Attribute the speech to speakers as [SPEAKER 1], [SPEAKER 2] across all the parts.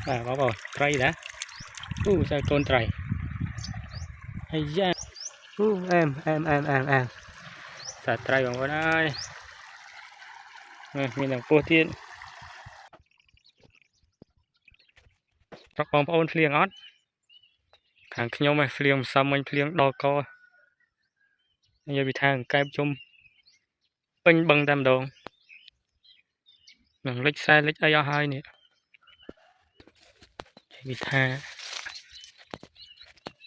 [SPEAKER 1] Có rồi tray đã sao con tray hay da em xả tray bằng con ơi mình đang phô tiên các con ôn phliêng ót hàng nhau mày phliêng xăm anh phliêng đo co giờ bị thang cái chung binh bằng tam đồ mình lích sai lích ai hai nè bị tha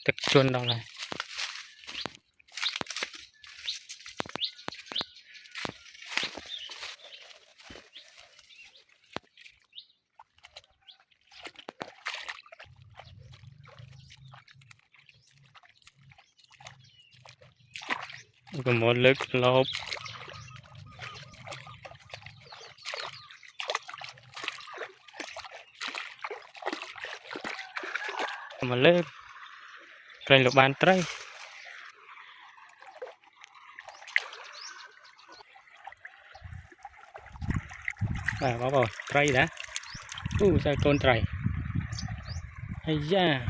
[SPEAKER 1] tập chuồn đâu này còn một lực lốp mà lên lên lục bàn tray có rồi tray đã sao con tray hay da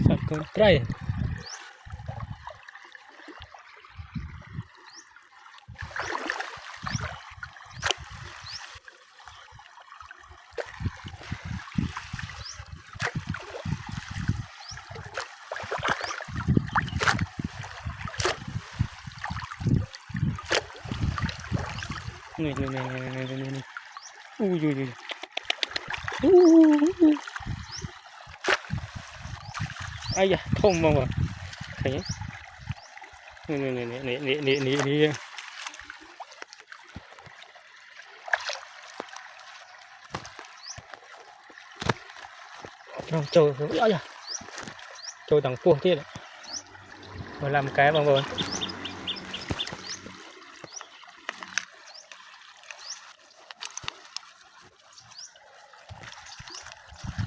[SPEAKER 1] sao con tray này ui ai da thông mà thấy này trong trôi ơi da trôi thằng pua thế đấy mà làm cái bằng rồi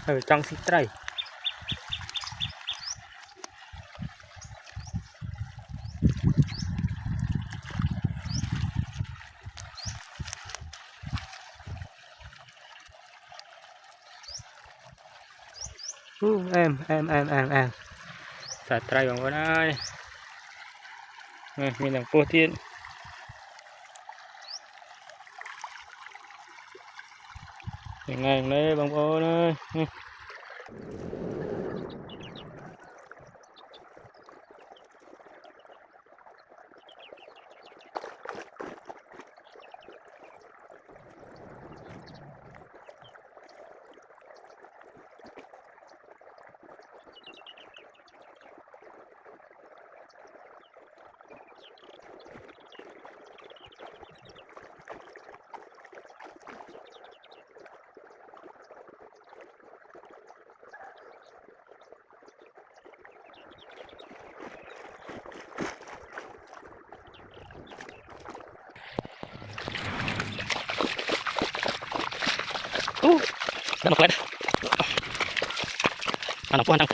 [SPEAKER 1] ở trong xích tray em xả tray bằng con ơi mình đang phô tiên ngày đây bằng con ơi đã một lên. Anak buah nang